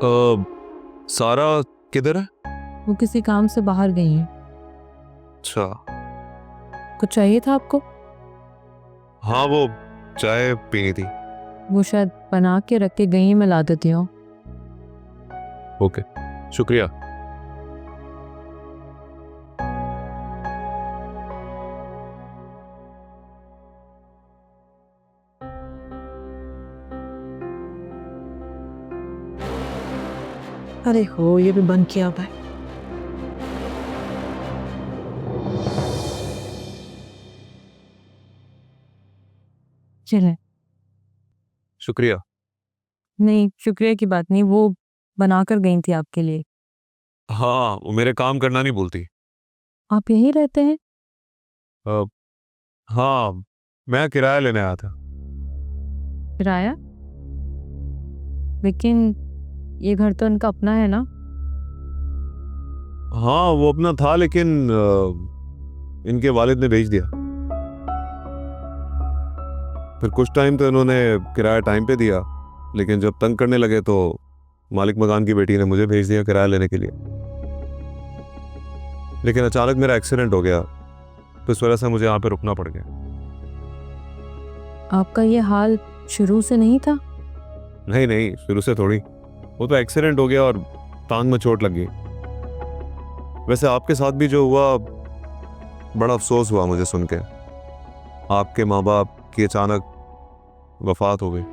सारा किधर है? वो किसी काम से बाहर गई हैं। अच्छा। कुछ चाहिए था आपको? हाँ, वो चाय पीनी थी। वो शायद बना के रख के गई हैं, मैं ला देती हूँ। ओके, शुक्रिया। अरे हो, ये भी बंद किया हुआ है। चलें। शुक्रिया। नहीं, शुक्रिया की बात नहीं, वो बना कर गई थी आपके लिए। हाँ, वो मेरे काम करना नहीं भूलती। आप यहीं रहते हैं? अ, हाँ, मैं किराया लेने आया था। किराया? लेकिन ये घर तो इनका अपना है ना? हाँ, वो अपना था, लेकिन इनके वालिद ने बेच दिया। फिर कुछ टाइम तो इन्होंने किराया टाइम पे दिया, लेकिन जब तंग करने लगे तो मालिक मकान की बेटी ने मुझे भेज दिया किराया लेने के लिए। लेकिन अचानक मेरा एक्सीडेंट हो गया, तो इस वजह से मुझे यहाँ पे रुकना पड़ गया। आपका ये हाल शुरू से नहीं था? नहीं नहीं, शुरू से थोड़ी। वो तो एक्सीडेंट हो गया और टांग में चोट लग गई। वैसे आपके साथ भी जो हुआ, बड़ा अफसोस हुआ मुझे सुन के। आपके माँ बाप की अचानक वफात हो गई।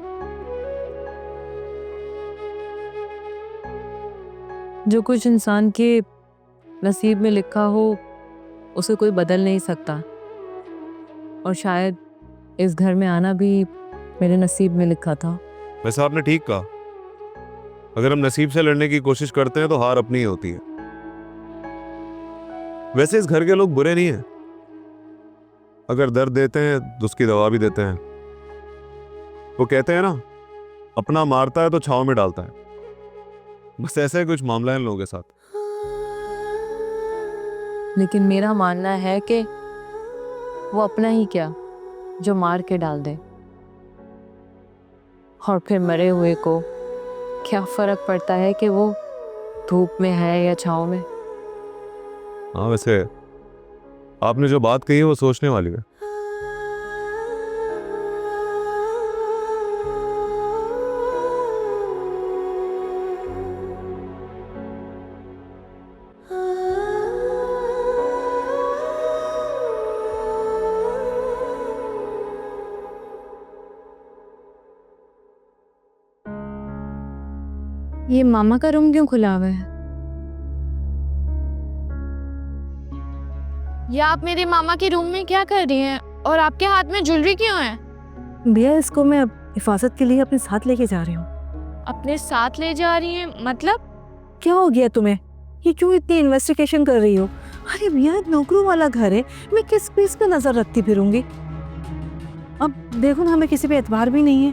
जो कुछ इंसान के नसीब में लिखा हो उसे कोई बदल नहीं सकता, और शायद इस घर में आना भी मेरे नसीब में लिखा था। वैसे आपने ठीक कहा, अगर हम नसीब से लड़ने की कोशिश करते हैं तो हार अपनी ही होती है। वैसे इस घर के लोग बुरे नहीं हैं। अगर दर्द देते हैं तो उसकी दवा भी देते हैं। वो कहते हैं ना, अपना मारता है तो छांव में डालता है। बस ऐसा ही कुछ मामला है इन लोगों के साथ। लेकिन मेरा मानना है कि वो अपना ही क्या, जो मार के डाल दे, और फिर मरे हुए को क्या फर्क पड़ता है कि वो धूप में है या छांव में। हाँ, वैसे आपने जो बात कही है वो सोचने वाली है। ये मामा का रूम क्यों खुला हुआ है? या आप मेरे मामा के रूम में क्या कर रही हैं? और आपके हाथ में ज्वेलरी क्यों है? भैया, इसको मैं हिफाजत के लिए अपने साथ लेके जा रही हूँ। अपने साथ ले जा रही हैं मतलब? क्या हो गया तुम्हें? ये क्यों इतनी इन्वेस्टिगेशन कर रही हो? अरे भैया, नौकरों वाला घर है, मैं किस चीज पे नजर रखती फिरूंगी? अब देखो ना, हमें किसी पे एतबार भी नहीं है।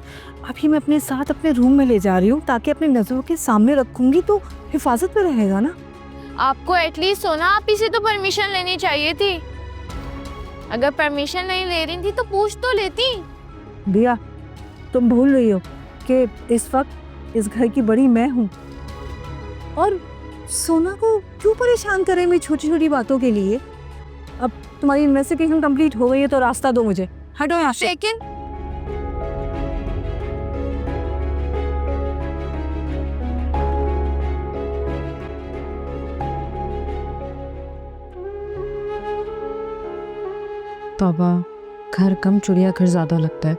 अभी मैं अपने साथ अपने रूम में ले जा रही हूँ, ताकि अपनी नजरों के सामने रखूंगी तो हिफाजत पे रहेगा ना। आपको एटलीस्ट सोना आप ही से तो परमिशन लेनी चाहिए थी। अगर परमिशन नहीं ले रही थी तो पूछ तो लेती। भैया, तुम भूल रही हो कि इस वक्त इस घर की बड़ी मैं हूँ, और सोना को क्यों परेशान करें मैं छोटी छोटी बातों के लिए। अब तुम्हारी इन्वेस्टिगेशन कंप्लीट हो गई है तो रास्ता दो मुझे, हटो यहाँ से। लेकिन तौबा, घर कम चिड़ियाघर ज्यादा लगता है।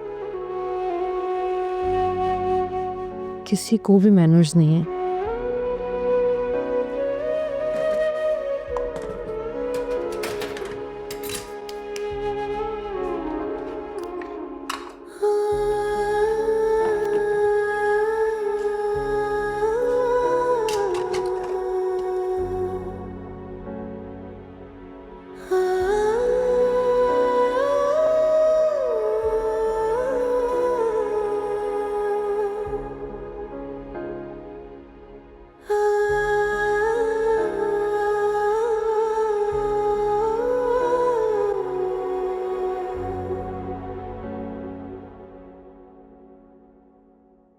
किसी को भी मैनर्स नहीं है।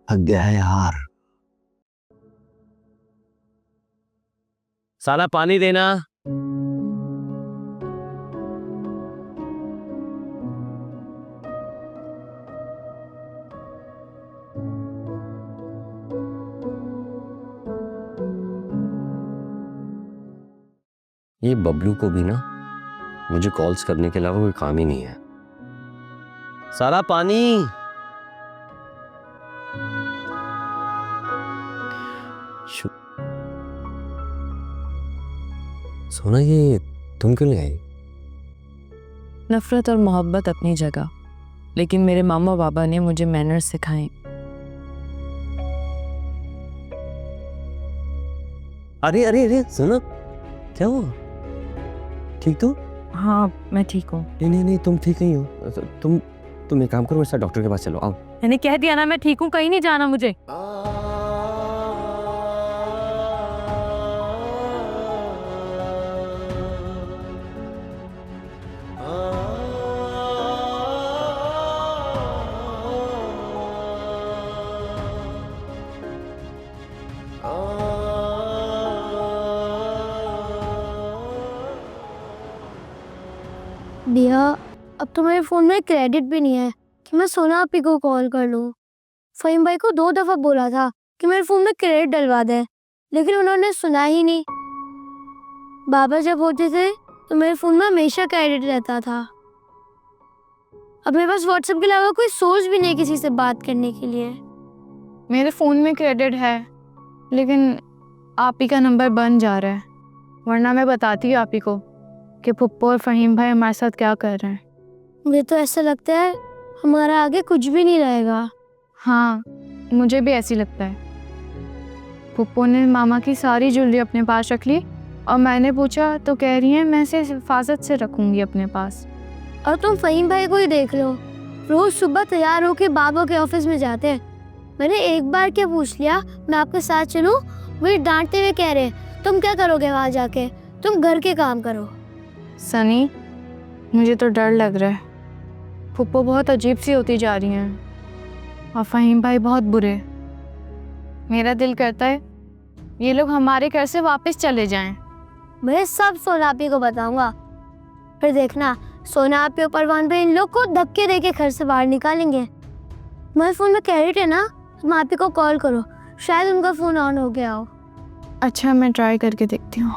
थक गया है यार। साला पानी देना। ये बबलू को भी ना मुझे कॉल्स करने के अलावा कोई काम ही नहीं है। सारा पानी। सोना, ये तुम क्यों नहीं आई? नफरत और मोहब्बत अपनी जगह, लेकिन मेरे मामा बाबा ने मुझे मैनर्स सिखाए। अरे अरे अरे सुनो, क्या हुआ? ठीक तो? हाँ, मैं ठीक हूँ। नहीं नहीं नहीं, तुम ठीक नहीं हो। तुम एक काम करो, मेरे साथ डॉक्टर के पास चलो। आओ। मैंने कह दिया ना मैं ठीक हूँ, कहीं नहीं जाना मुझे। भैया, अब तो मेरे फ़ोन में क्रेडिट भी नहीं है कि मैं सोना आपी को कॉल कर लूँ। फ़हीम भाई को 2 दफ़ा बोला था कि मेरे फ़ोन में क्रेडिट डलवा दें, लेकिन उन्होंने सुना ही नहीं। बाबा जब होते थे तो मेरे फ़ोन में हमेशा क्रेडिट रहता था। अब मेरे पास व्हाट्सएप के अलावा कोई सोर्स भी नहीं किसी से बात करने के लिए। मेरे फ़ोन में क्रेडिट है, लेकिन आप ही का नंबर बन जा रहा है, वरना मैं बताती हूँ आप ही को कि पुप्पो और फ़हीम भाई हमारे साथ क्या कर रहे हैं। मुझे तो ऐसा लगता है हमारा आगे कुछ भी नहीं रहेगा। हाँ, मुझे भी ऐसी लगता है। पुप्पो ने मामा की सारी ज्वेलरी अपने पास रख ली और मैंने पूछा तो कह रही हैं मैं इसे हिफाजत से रखूँगी अपने पास। और तुम फ़हीम भाई को ही देख लो, रोज़ सुबह तैयार होकर बाबा के ऑफिस में जाते हैं। मैंने एक बार क्या पूछ लिया मैं आपके साथ चलूँ, मुझे डांटते हुए कह रहे तुम क्या करोगे वहाँ जाके, तुम घर के काम करो। सनी, मुझे तो डर लग रहा है। पुप्पो बहुत अजीब सी होती जा रही हैं और फ़हीम भाई बहुत बुरे। मेरा दिल करता है ये लोग हमारे घर से वापस चले जाएं। मैं सब सोनापी को बताऊंगा, फिर देखना सोनापी और परवान भाई इन लोग को धक्के देके घर से बाहर निकालेंगे। मेरे फ़ोन में क्रेडिट है ना, तुम आपी को कॉल करो, शायद उनका फ़ोन ऑन हो गया हो। अच्छा, मैं ट्राई करके देखती हूँ।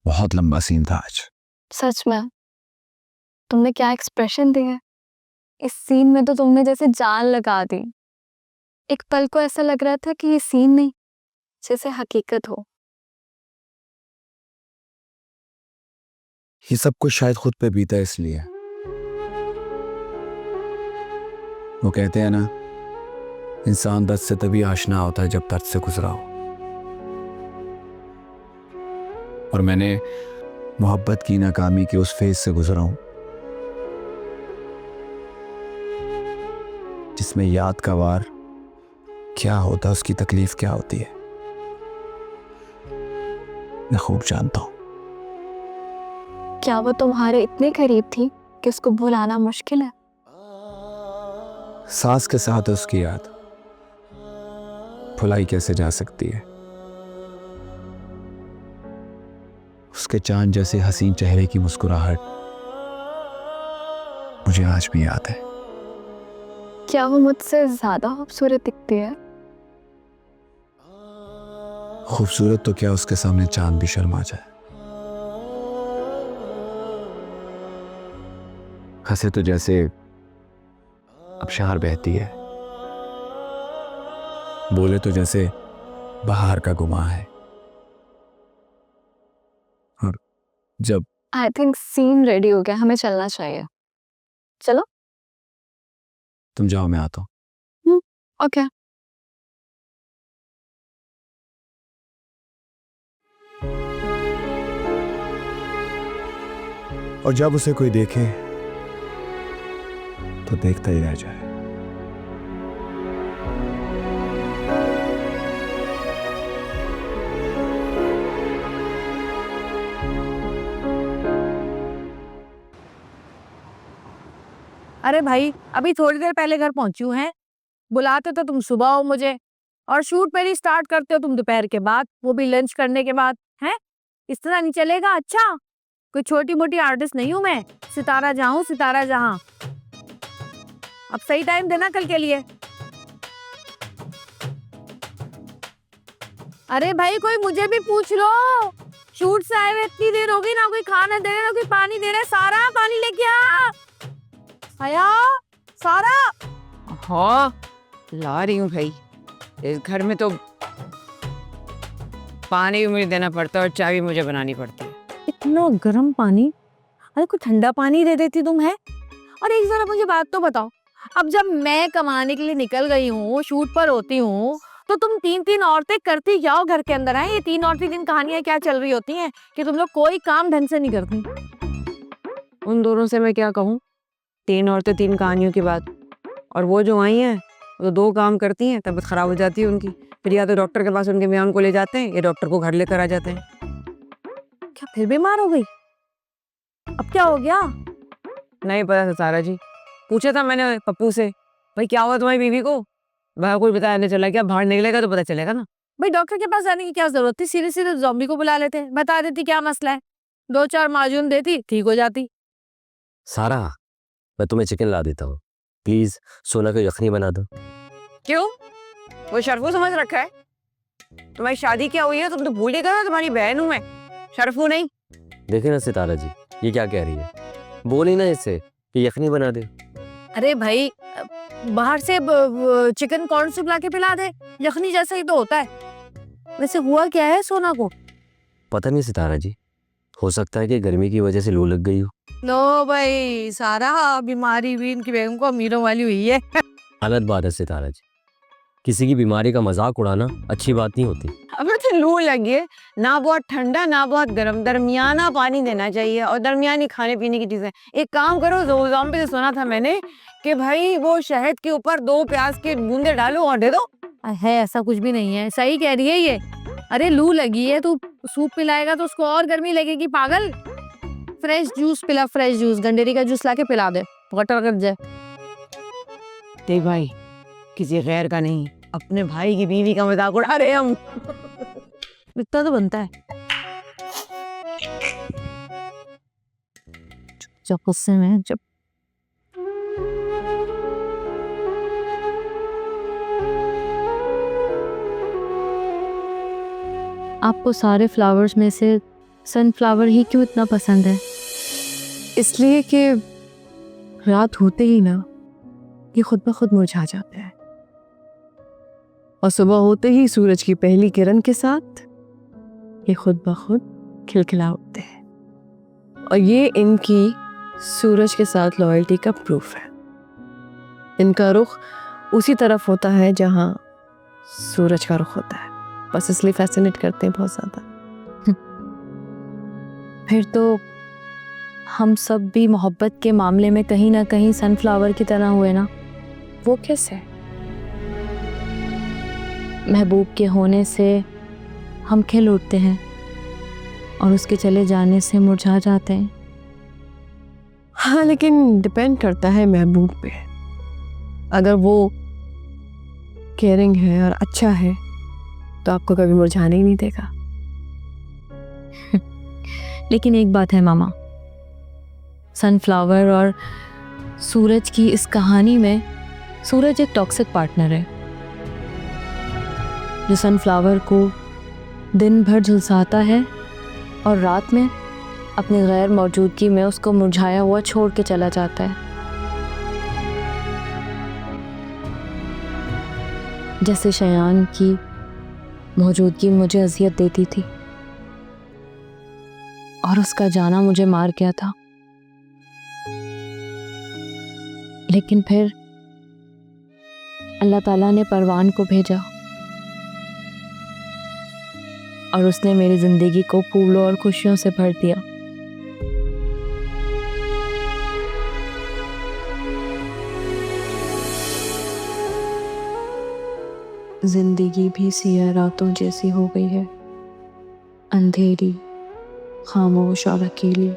बहुत लंबा सीन था आज। सच में तुमने क्या एक्सप्रेशन दिए। इस सीन में तो तुमने जैसे जान लगा दी। एक पल को ऐसा लग रहा था कि ये सीन नहीं, जैसे हकीकत हो। ये सब कुछ शायद खुद पे बीता इसलिए। वो कहते हैं ना, इंसान दर्द से तभी आशना होता है जब दर्द से गुजरा हो। और मैंने मोहब्बत की नाकामी की उस फेज से गुजरा हूं जिसमें याद का वार क्या होता है, उसकी तकलीफ क्या होती है, मैं खूब जानता हूं। क्या वो तुम्हारे इतने करीब थी कि उसको भुलाना मुश्किल है? सांस के साथ है उसकी याद, भुलाई कैसे जा सकती है। उसके चांद जैसे हसीन चेहरे की मुस्कुराहट मुझे आज भी याद है। क्या वो मुझसे ज्यादा खूबसूरत दिखती है? खूबसूरत तो क्या, उसके सामने चांद भी शर्मा जाए। हंसे तो जैसे अबशार बहती है, बोले तो जैसे बहार का गुमा है, और जब आई थिंक सीन रेडी हो गया, हमें चलना चाहिए। चलो। तुम जाओ, मैं आता हूँ। ओके। और जब उसे कोई देखे तो देखता ही रह जाए। अरे भाई, अभी थोड़ी देर पहले घर पहुंची हूँ। हैं बुलाते तो तुम सुबह हो मुझे, और शूट मेरी स्टार्ट करते हो तुम दोपहर के बाद, वो भी लंच करने के बाद। हैं इस तरह नहीं चलेगा। अच्छा, कोई छोटी मोटी आर्टिस्ट नहीं हूँ मैं, सितारा जहाँ हूँ, सितारा जहाँ। अब सही टाइम देना कल के लिए। अरे भाई, कोई मुझे भी पूछ लो। शूट से आए हुए इतनी देर हो गई, ना कोई खाना दे रहा है, ना कोई पानी दे रहा है। सारा पानी लेके आ। आया सारा। हाँ, ला रही हूँ भाई। इस घर में तो पानी भी मुझे देना पड़ता है और चाय भी मुझे बनानी पड़ती है। इतना गर्म पानी? अरे कोई ठंडा पानी दे देती तुम। है और एक जरा मुझे बात तो बताओ, अब जब मैं कमाने के लिए निकल गई हूँ, शूट पर होती हूँ, तो तुम तीन तीन औरतें करती क्या हो घर के अंदर? है ये तीन औरतें तीन कहानियां क्या चल रही होती हैं कि तुम लोग कोई काम ढंग से नहीं करती? उन दोनों से मैं क्या कहूँ? तीन औरतें तीन कहानियों की बात। और वो जो आई हैं वो तो दो काम करती हैं, तबीयत खराब हो जाती है उनकी। फिर या तो डॉक्टर के पास उनके मियाँ उनको ले जाते हैं, या डॉक्टर को घर लेकर आ जाते हैं। क्या फिर बीमार हो गई? अब क्या हो गया? नहीं पता सितारा जी, पूछा था मैंने पप्पू से, भाई क्या हुआ तुम्हारी बीवी को? वह कुछ बताया नहीं चला। क्या बाहर निकलेगा तो पता चलेगा ना। भाई डॉक्टर के पास जाने की क्या जरूरत थी? सीधे सीधे ज़ॉम्बी को बुला लेते, बता देती क्या मसला है, 2-4 माजून देती, ठीक हो जाती। सारा, मैं तुम्हें चिकन ला देता हूँ, प्लीज सोना को यखनी बना दो। क्यों? वो शरफू समझ रखा है? तुम्हारी शादी क्या हुई है? तुम तो भूल ही गए हो तुम्हारी बहन हूँ मैं, शरफू नहीं। देखे ना सितारा जी, ये क्या कह रही है। बोली ना इससे कि यखनी बना दे। अरे भाई, बाहर से चिकन कॉर्न सूप लाके पिला दे, यखनी जैसा ही तो होता है। वैसे हुआ क्या है सोना को? पता नहीं सितारा जी, हो सकता है कि गर्मी की वजह से लू लग गई हो। लो भाई, सारा बीमारी भी इनकी बेगम को अमीरों वाली हुई है। गलत बात है सितारा जी, किसी की बीमारी का मजाक उड़ाना अच्छी बात नहीं होती। अबे तो लू लगी है, ना बहुत ठंडा ना बहुत गर्म, दरमियाना पानी देना चाहिए और दरमियानी खाने पीने की चीजें। एक काम करो, ज़ॉम्बी से सुना था मैंने कि भाई वो शहद के ऊपर 2 प्याज के बूंदे डालो और दे दो। है ऐसा कुछ भी नहीं है, सही कह रही है ये। अरे लू लगी है, तू सूप पिलाएगा तो उसको और गर्मी लगेगी पागल। फ्रेश जूस पिला, फ्रेश जूस, गंडेरी का जूस लाके पिला दे, गटर कर जाए। देख भाई, किसी गैर का नहीं, अपने भाई की बीवी का मजाक उड़ा रहे हम। इतना तो बनता है। जब गुस्से में जब आपको सारे फ्लावर्स में से सनफ्लावर ही क्यों इतना पसंद है? इसलिए कि रात होते ही ना ये खुद ब खुद मुरझा जाते हैं, और सुबह होते ही सूरज की पहली किरण के साथ ये खुद ब खुद खिलखिला उठते हैं। और ये इनकी सूरज के साथ लॉयल्टी का प्रूफ है। इनका रुख उसी तरफ होता है जहाँ सूरज का रुख होता है, बस इसलिए फैसिनेट करते हैं बहुत ज़्यादा। फिर तो हम सब भी मोहब्बत के मामले में कहीं ना कहीं सनफ्लावर की तरह हुए ना। वो कैसे? महबूब के होने से हम खिल उठते हैं और उसके चले जाने से मुरझा जाते हैं। हाँ, लेकिन डिपेंड करता है महबूब पे। अगर वो केयरिंग है और अच्छा है तो आपको कभी मुरझाने ही नहीं देगा। लेकिन एक बात है मामा, सनफ्लावर और सूरज की इस कहानी में सूरज एक टॉक्सिक पार्टनर है जो सनफ्लावर को दिन भर झुलसाता है और रात में अपनी गैर मौजूदगी में उसको मुरझाया हुआ छोड़ के चला जाता है। जैसे शयान की मौजूदगी मुझे अजियत देती थी और उसका जाना मुझे मार गया था। लेकिन फिर अल्लाह ताला ने परवान को भेजा और उसने मेरी जिंदगी को फूलों और खुशियों से भर दिया। जिंदगी भी सिया रातों जैसी हो गई है, अंधेरी, खामोश और अकेली।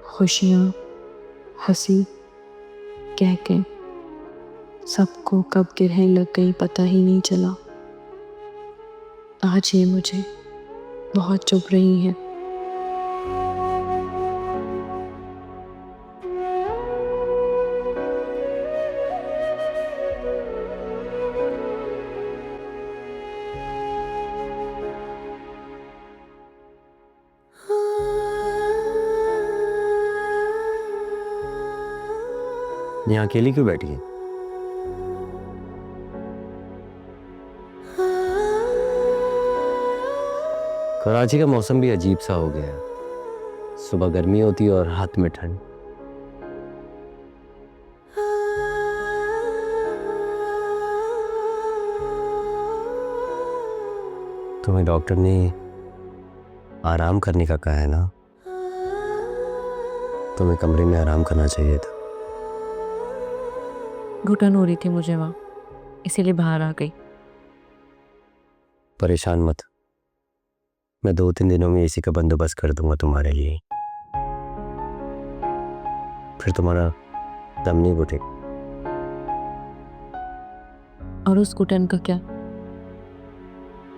खुशियाँ, हंसी, कह के सबको कब गिरने लग गई पता ही नहीं चला। आज ये मुझे बहुत चुभ रही हैं। यहाँ अकेली क्यों बैठी है? कराची का मौसम भी अजीब सा हो गया है। सुबह गर्मी होती है और रात में ठंड। तुम्हें डॉक्टर ने आराम करने का कहा है ना? तुम्हें कमरे में आराम करना चाहिए था। घुटन हो रही थी मुझे वहाँ, इसीलिए बाहर आ गई। परेशान मत, मैं 2-3 दिनों में एसी का बंदोबस्त कर दूंगा तुम्हारे लिए। फिर तुम्हारा दम नहीं घुटेगा। और उस घुटन का क्या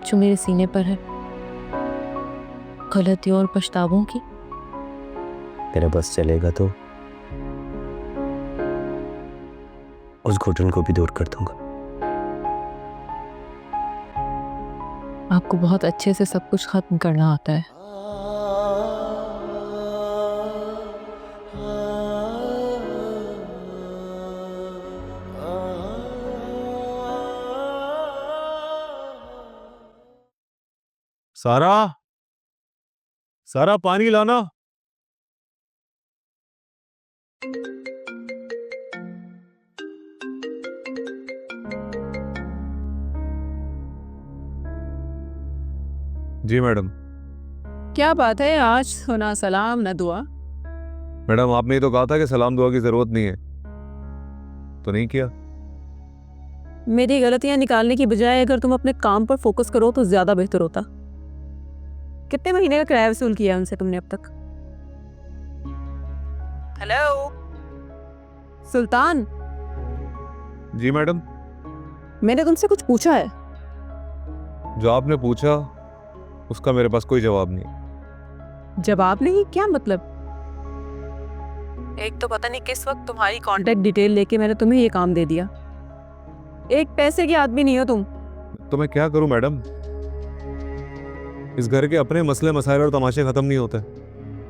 जो मेरे सीने पर है? गलतियों और पछतावों की? तेरा बस चलेगा तो उस घुटन को भी दूर कर दूंगा। आपको बहुत अच्छे से सब कुछ खत्म करना आता है। सारा, सारा पानी लाना। जी मैडम। क्या बात है, आज सुना सलाम न दुआ। मैडम आपने ही तो कहा था कि सलाम दुआ की जरूरत नहीं है, तो नहीं किया। मेरी गलतियां निकालने की बजाय अगर तुम अपने काम पर फोकस करो तो ज्यादा बेहतर होता। कितने महीने का किराया वसूल किया उनसे तुमने अब तक? हेलो सुल्तान, जी मैडम। मैंने तुमसे कुछ पूछा है। जो आपने पूछा उसका मेरे पास कोई जवाब नहीं। जवाब नहीं? क्या मतलब? एक तो पता नहीं किस वक्त तुम्हारी कांटेक्ट डिटेल लेके मैंने तुम्हें ये काम दे दिया। एक पैसे की आदमी नहीं हो तुम। तो मैं क्या करूं मैडम? इस घर के अपने मसले मसाइल और तमाशे खत्म नहीं होते।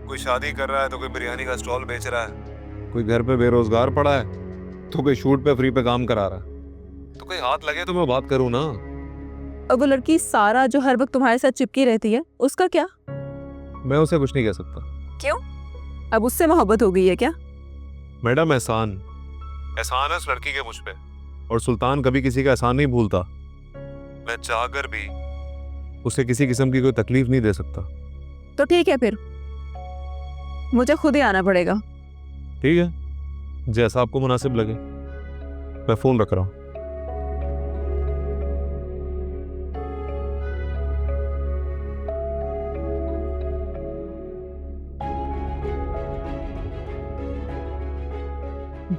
कोई शादी कर रहा है तो कोई बिरयानी का स्टॉल बेच रहा है, कोई घर पे बेरोजगार पड़ा है तो कोई शूट पे फ्री पे काम करा रहा है। तो कोई हाथ लगे तो मैं बात करूं ना। अब वो लड़की सारा जो हर वक्त तुम्हारे साथ चिपकी रहती है, उसका क्या? मैं उसे कुछ नहीं कह सकता। क्यों? अब उससे मोहब्बत हो गई है क्या? मैडम एहसान है उस लड़की के मुझ पे, और सुल्तान कभी किसी का एहसान नहीं भूलता। मैं चाहकर भी उसे किसी किस्म की कोई तकलीफ नहीं दे सकता। तो ठीक है, फिर मुझे खुद ही आना पड़ेगा। ठीक है, जैसा आपको मुनासिब लगे। मैं फोन रख रहा हूं।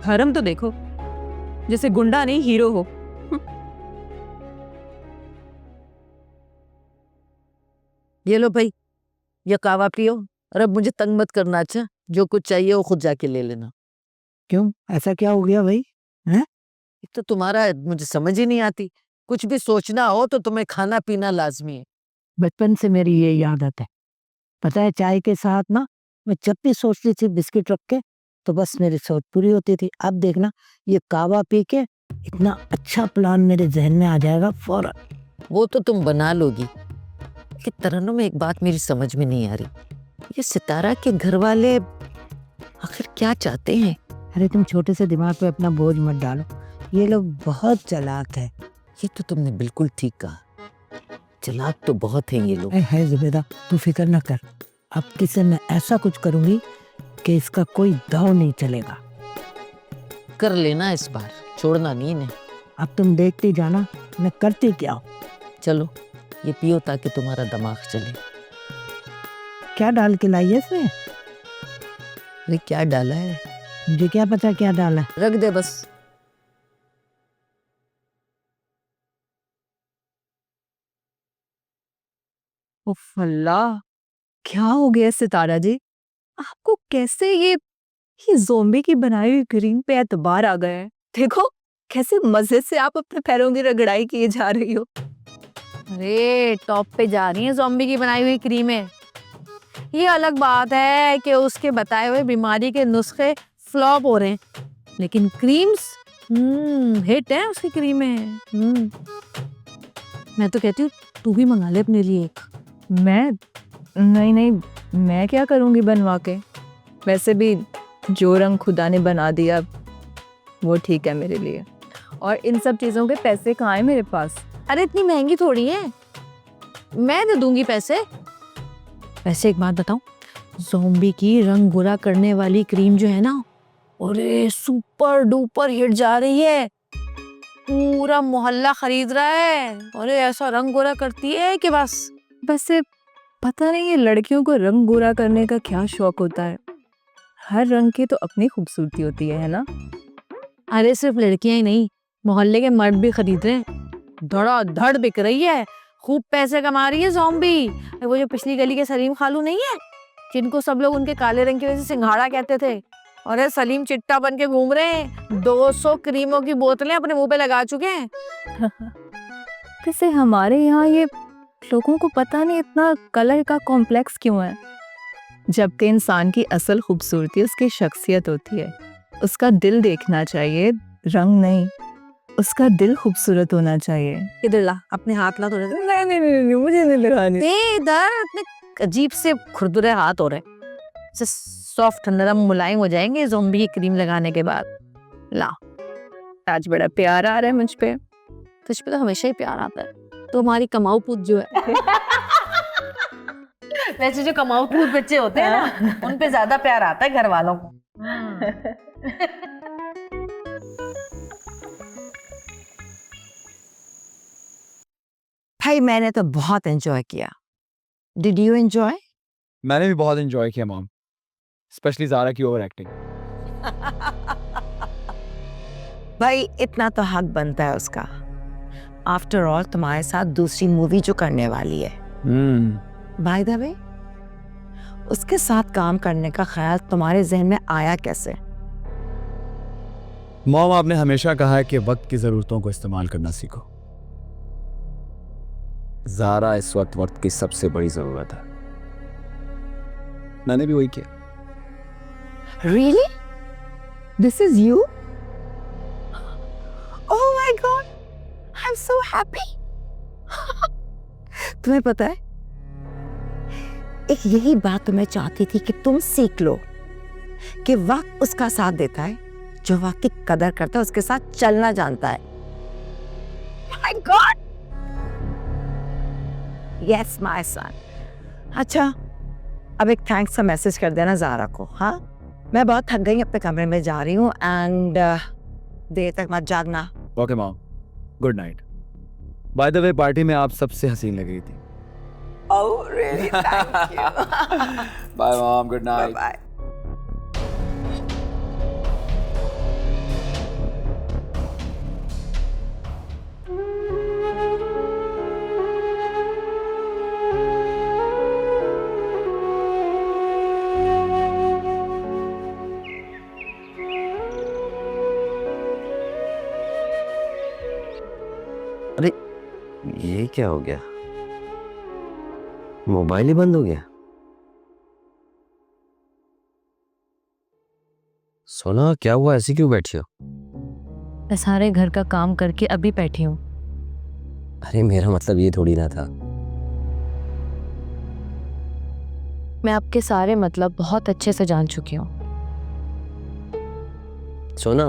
भरम तो देखो, जैसे गुंडा नहीं हीरो हो। ये लो भाई, ये कावा पियो और अब मुझे तंग मत करना। अच्छा, जो कुछ चाहिए वो खुद जाके ले लेना। क्यों, ऐसा क्या हो गया भाई? हैं? एक तो तुम्हारा मुझे समझ ही नहीं आती। कुछ भी सोचना हो तो तुम्हें खाना पीना लाजमी है। बचपन से मेरी ये आदत है। पता है, चाय के साथ ना मैं जब भी सोचती थी बिस्किट रख के, तो बस मेरी सोच पूरी होती थी। अब देखना, ये कावा पी के इतना अच्छा प्लान मेरे जहन में आ जाएगा फौरन। वो तो तुम बना लोगी, कि तरन्नुम में एक बात मेरी समझ में नहीं आ रही, ये सितारा के घर वाले आखिर क्या चाहते हैं? अरे तुम छोटे से दिमाग पे अपना बोझ मत डालो, ये लोग बहुत चालाक है। ये तो तुमने बिल्कुल ठीक कहा, चालाक तो बहुत हैं ये लोग। है जुबेदा, तू फिक्र न कर, अब किसे मैं ऐसा कुछ करूंगी कि इसका कोई दाव नहीं चलेगा। कर लेना इस बार, छोड़ना नहीं इन्हें। अब तुम देखती जाना मैं करती क्या हूँ। चलो ये पियो ताकि तुम्हारा दिमाग चले। क्या डाल के लाई है इसमें? अरे क्या डाला है? मुझे क्या पता क्या डाला है। रख दे बस। उफ अल्लाह, क्या हो गया सितारा जी? आपको कैसे ये ज़ोंबी की बनाई हुई क्रीम पे एतबार आ गया है? देखो कैसे मजे से आप अपने पैरों की रगड़ाई किए जा रही हो। अरे टॉप पे जा रही है ज़ॉम्बी की बनाई हुई क्रीमें। ये अलग बात है कि उसके बताए हुए बीमारी के नुस्खे फ्लॉप हो रहे हैं, लेकिन क्रीम्स हिट है उसकी क्रीमें। मैं तो कहती हूँ तू भी मंगा ले अपने लिए एक। मैं नहीं, मैं क्या करूँगी बनवा के? वैसे भी जो रंग खुदा ने बना दिया वो ठीक है मेरे लिए, और इन सब चीज़ों के पैसे कहाँ हैं मेरे पास? अरे इतनी महंगी थोड़ी है, मैं दे दूंगी पैसे। वैसे एक बात बताऊं, ज़ॉम्बी की रंग गोरा करने वाली क्रीम जो है ना, अरे सुपर डुपर हिट जा रही है, पूरा मोहल्ला खरीद रहा है। अरे ऐसा रंग गोरा करती है कि बस। वैसे पता नहीं ये लड़कियों को रंग गोरा करने का क्या शौक होता है। हर रंग की तो अपनी खूबसूरती होती है ना? अरे सिर्फ लड़कियां ही नहीं, मोहल्ले के मर्द भी खरीद रहे हैं। धड़ाधड़ बिक रही है, खूब पैसे कमा रही है ज़ॉम्बी। वो जो पिछली गली के सलीम खालू नहीं है, जिनको सब लोग उनके काले रंग की वजह से सिंघाड़ा कहते थे, अरे सलीम चिट्टा बन के घूम रहे हैं। 200 क्रीमों की बोतलें अपने मुंह पे लगा चुके हैं। वैसे हमारे यहाँ ये लोगों को पता नहीं इतना कलर का कॉम्प्लेक्स क्यों है, जबकि इंसान की असल खूबसूरती उसकी शख्सियत होती है। उसका दिल देखना चाहिए, रंग नहीं। उसका दिल खूबसूरत होना चाहिए। इधर ला, अपने हाथ ला थोड़े। नहीं, मुझे नहीं लगानी। इधर इतने अजीब से खुरदुरे हाथ हो रहे, सॉफ्ट नरम मुलायम हो जाएंगे ज़ॉम्बी की क्रीम लगाने के बाद। ला, आज बड़ा प्यार आ रहा है मुझ पे। तुझ पे तो हमेशा ही प्यार आता है, तो हमारी कमाऊ पूत जो है। वैसे जो कमाऊ पूत बच्चे होते हैं ना, उन पे ज्यादा प्यार आता है घर वालों को। भाई मैंने तो बहुत एंजॉय किया। Did you enjoy? मैंने भी बहुत एंजॉय किया मॉम, स्पेशली ज़ारा की ओवर एक्टिंग। भाई इतना तो हक बनता है उसका। आफ्टर ऑल तुम्हारे साथ दूसरी मूवी जो करने वाली है। बाय द वे, उसके साथ काम करने का ख्याल तुम्हारे जहन में आया कैसे? मॉम, आपने हमेशा कहा है कि वक्त की ज़रूरतों को इस्तेमाल करना सीखो। ज़ारा इस वक्त की सबसे बड़ी ज़रूरत है। मैंने भी वही किया। Really? This is you? Oh my God! I'm so happy. तुम्हें पता है, एक यही बात तो मैं चाहती थी कि तुम सीख लो कि वक्त उसका साथ देता है जो वक्त की कदर करता है, उसके साथ चलना जानता है। My God! Yes, my son. अच्छा, अब एक थैंक्स का मैसेज कर देना ज़ारा को। हाँ, मैं बहुत थक गई, अपने कमरे में जा रही हूँ, एंड देर तक मत जागना। Okay mom, good night. By the way, party में आप सबसे हसीन लग रही थी। Oh, really? Thank you. Bye mom, good night. Bye. अरे ये क्या हो गया? मोबाइल ही बंद हो गया। सोना, क्या हुआ? ऐसी क्यों बैठी हो? मैं सारे घर का काम करके अभी बैठी हूँ। अरे मेरा मतलब ये थोड़ी ना था। मैं आपके सारे मतलब बहुत अच्छे से जान चुकी हूँ। सोना,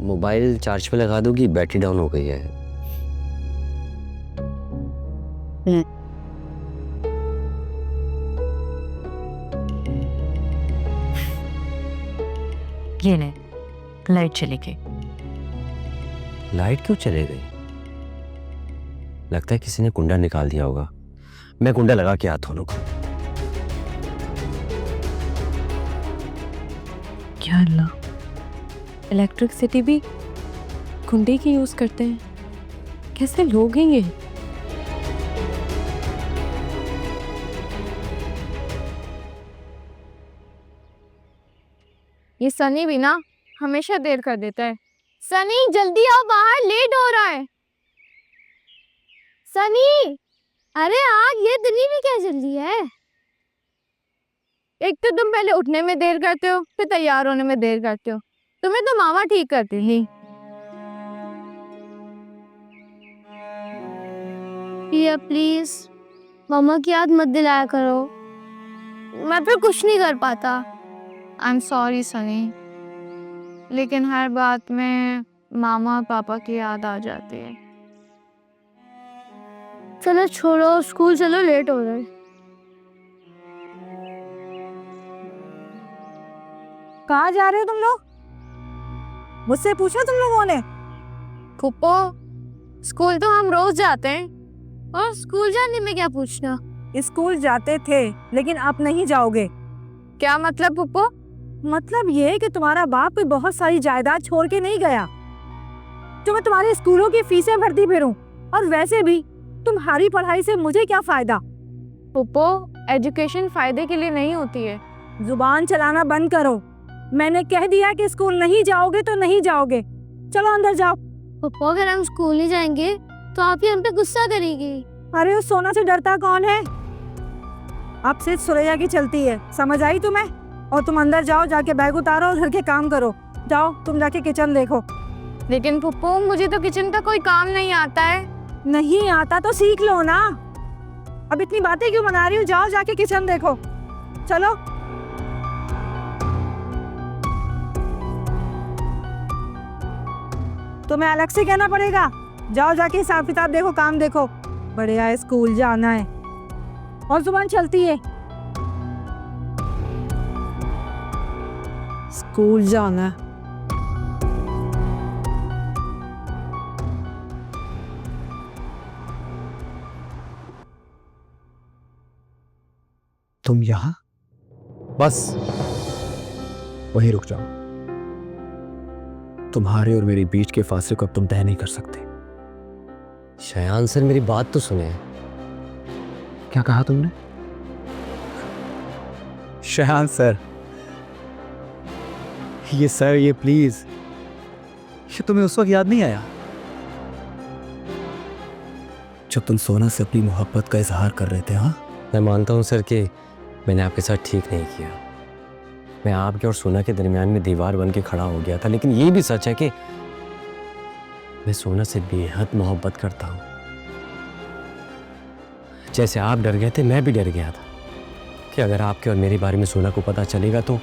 मोबाइल चार्ज पे लगा दोगी? बैटरी डाउन हो गई है। ये नहीं, लाइट चली गई। लाइट क्यों चले गई? लगता है किसी ने कुंडा निकाल दिया होगा। मैं कुंडा लगा के आता हूँ, रुको। क्या अल्लाह, इलेक्ट्रिसिटी भी कुंडे की यूज करते हैं? कैसे लोग हैं ये? ये सनी भी ना हमेशा देर कर देता है। सनी जल्दी आओ, बाहर लेट हो रहा है। सनी, अरे आज ये दिल्ली में क्या जल्दी है? एक तो तुम पहले उठने में देर करते हो, फिर तैयार होने में देर करते हो। तुम्हें तो मामा ठीक करती थी। पिया प्लीज, मामा की याद मत दिलाया करो, मैं फिर कुछ नहीं कर पाता। आई एम सॉरी सनी, लेकिन हर बात में मामा और पापा की याद आ जाती है। चलो छोड़ो, स्कूल चलो, लेट हो रहा है। कहाँ जा रहे हो तुम लोग? मुझसे पूछा तुम लोगों ने? फुप्पो, स्कूल तो हम रोज जाते हैं। और स्कूल जाने में क्या पूछना? स्कूल जाते थे, लेकिन अब नहीं जाओगे। क्या मतलब फुप्पो? मतलब ये है कि तुम्हारा बाप कोई बहुत सारी जायदाद छोड़ के नहीं गया जो मैं तुम्हारे स्कूलों की फीसें भरती फिरूं। और वैसे भी तुम्हारी पढ़ाई से मुझे क्या फायदा? फुप्पो, एजुकेशन फायदे के लिए नहीं होती है। जुबान चलाना बंद करो। मैंने कह दिया कि स्कूल नहीं जाओगे तो नहीं जाओगे। चलो अंदर जाओ। पापा, अगर हम स्कूल नहीं जाएंगे तो आप ही हम पे गुस्सा करेंगे। अरे उस सोना से डरता कौन है? अब सिर्फ सुरैया की चलती है, समझ आई तुम्हें? और तुम अंदर जाओ, जाके बैग उतारो और घर के काम करो। जाओ तुम जाके किचन देखो। लेकिन फुप्पो, मुझे तो किचन का कोई काम नहीं आता है। नहीं आता तो सीख लो ना। अब इतनी बातें क्यों बना रही हो? जाओ जाके किचन देखो। चलो। तुम्हें अलग से कहना पड़ेगा। जाओ जाके हिसाब किताब देखो, काम देखो। बढ़िया है, स्कूल जाना है और जुबान चलती है। स्कूल जाना है। तुम यहां? बस वहीं रुक जाओ। तुम्हारे और मेरे बीच के फासले को अब तुम तय नहीं कर सकते। शयान सर, मेरी बात तो सुने। क्या कहा तुमने? शयान सर, ये सर, ये प्लीज, ये तुम्हें उस वक्त याद नहीं आया जब तुम सोना से अपनी मोहब्बत का इजहार कर रहे थे? हाँ, मैं मानता हूँ सर कि मैंने आपके साथ ठीक नहीं किया। मैं आपके और सोना के दरमियान में दीवार बन के खड़ा हो गया था। लेकिन ये भी सच है कि मैं सोना से बेहद मोहब्बत करता हूँ। जैसे आप डर गए थे, मैं भी डर गया था कि अगर आपके और मेरे बारे में सोना को पता चलेगा तो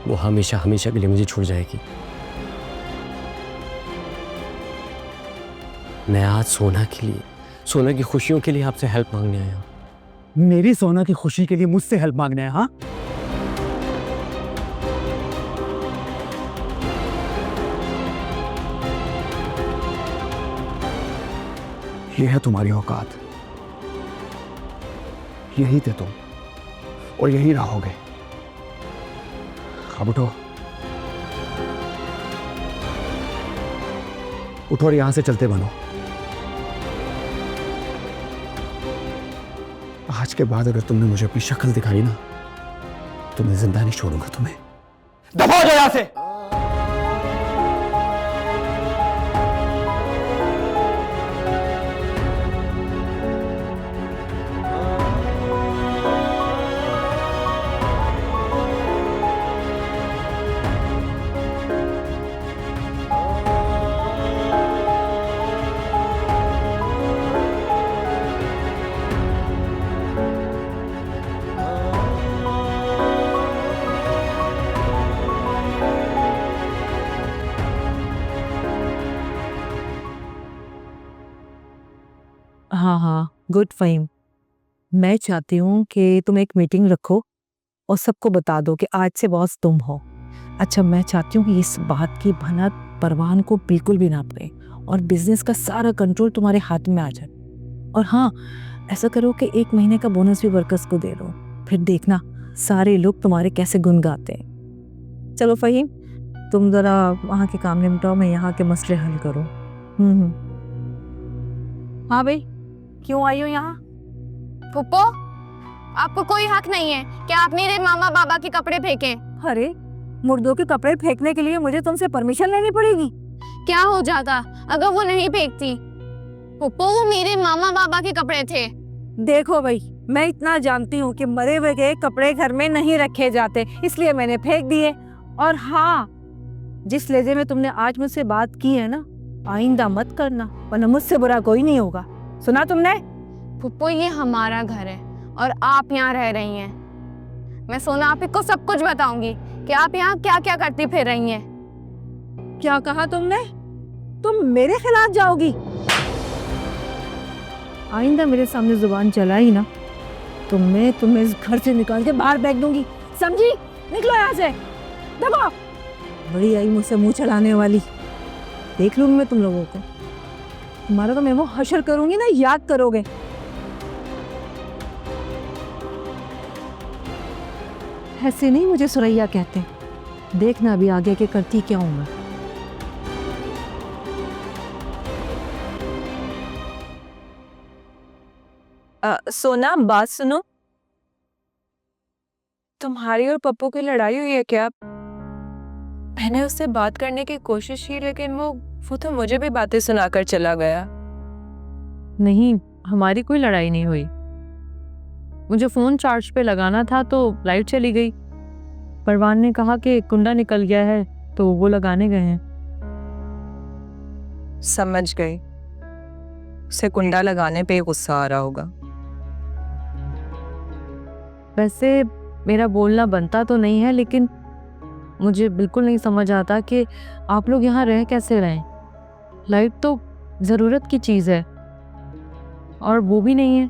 वो हमेशा हमेशा के लिए मुझे छोड़ जाएगी। मैं आज सोना के लिए, सोना की खुशियों के लिए आपसे हेल्प मांगने आया हूँ। मेरी सोना की खुशी के लिए मुझसे हेल्प मांगना है? हाँ, ये है तुम्हारी औकात। यही थे तुम और यही रहोगे। अब उठो, उठो और यहां से चलते बनो। आज के बाद अगर तुमने मुझे अपनी शक्ल दिखाई ना, तो मैं जिंदा नहीं छोड़ूंगा तुम्हें। दफा हो जाओ यहां से। हाँ हाँ, गुड फ़हीम। मैं चाहती हूँ कि तुम एक मीटिंग रखो और सबको बता दो कि आज से बॉस तुम हो। अच्छा, मैं चाहती हूँ कि इस बात की भनक परवान को बिल्कुल भी ना पड़े और बिजनेस का सारा कंट्रोल तुम्हारे हाथ में आ जाए। और हाँ, ऐसा करो कि 1 महीने का बोनस भी वर्कर्स को दे दो, फिर देखना सारे लोग तुम्हारे कैसे गुन गाते हैं। चलो फ़हीम, तुम ज़रा वहाँ के काम निपटाओ, मैं यहाँ के मसले हल करूँ। हाँ भाई, क्यों आई हो यहाँ? फुप्पो, आपको कोई हक नहीं है कि आप मेरे मामा बाबा के कपड़े फेंकें। अरे, मुर्दों के कपड़े फेंकने के लिए मुझे तुमसे परमिशन लेनी पड़ेगी? क्या हो जाता अगर वो नहीं फेंकती? फुप्पो, वो मेरे मामा बाबा के कपड़े थे। देखो भाई, मैं इतना जानती हूँ कि मरे हुए के कपड़े घर में नहीं रखे जाते, इसलिए मैंने फेंक दिए। और हाँ, जिस लहजे में तुमने आज मुझसे बात की है ना, आइंदा मत करना, वरना मुझसे बुरा कोई नहीं होगा। सुना तुमने? फुप्पो, ये हमारा घर है और आप यहाँ रह रही हैं। मैं सोना आपी को सब कुछ बताऊंगी कि आप यहाँ क्या क्या करती फिर रही हैं। क्या कहा तुमने? तुम मेरे खिलाफ जाओगी? आइंदा मेरे सामने जुबान चलाई ना तो मैं तुम्हें इस घर से निकाल के बाहर फेंक दूंगी, समझी? निकलो यहाँ से, दबो। बड़ी आई मुझसे मुंह चढ़ाने वाली, देख लूंगी मैं तुम लोगों को। तुम्हारा तो मैं वो हशर करूंगी ना, याद करोगे। ऐसे नहीं मुझे सुरैया कहते, देखना अभी आगे के करती क्या हूं मैं। सोना, बात सुनो। तुम्हारी और पप्पू की लड़ाई हुई है क्या? मैंने उससे बात करने की कोशिश की, लेकिन वो तो मुझे भी बातें सुनाकर चला गया। नहीं, हमारी कोई लड़ाई नहीं हुई। मुझे फ़ोन चार्ज पे लगाना था तो लाइट चली गई। परवान ने कहा कि कुंडा निकल गया है तो वो लगाने गए हैं। समझ गई, उसे कुंडा लगाने पे गुस्सा आ रहा होगा। वैसे मेरा बोलना बनता तो नहीं है, लेकिन मुझे बिल्कुल नहीं समझ आता कि आप लोग यहाँ रह कैसे रहें। लाइट तो ज़रूरत की चीज़ है और वो भी नहीं है।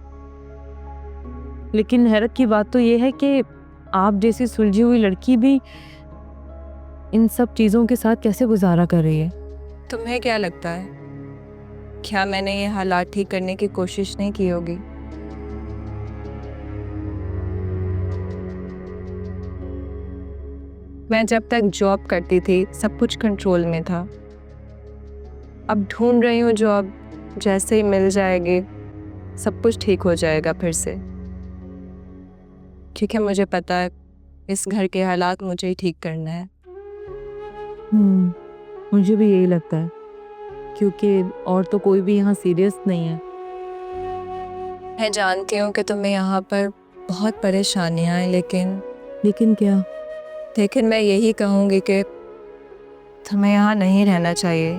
लेकिन हैरत की बात तो ये है कि आप जैसी सुलझी हुई लड़की भी इन सब चीज़ों के साथ कैसे गुजारा कर रही है। तुम्हें क्या लगता है, क्या मैंने ये हालात ठीक करने की कोशिश नहीं की होगी? मैं जब तक जॉब करती थी सब कुछ कंट्रोल में था। अब ढूंढ रही हूँ जॉब, जैसे ही मिल जाएगी सब कुछ ठीक हो जाएगा फिर से, क्योंकि मुझे पता है इस घर के हालात मुझे ही ठीक करना है। मुझे भी यही लगता है, क्योंकि और तो कोई भी यहाँ सीरियस नहीं है। मैं जानती हूँ कि तुम्हें यहाँ पर बहुत परेशानियाँ हैं, लेकिन क्या? लेकिन मैं यही कहूँगी कि तुम्हें यहाँ नहीं रहना चाहिए।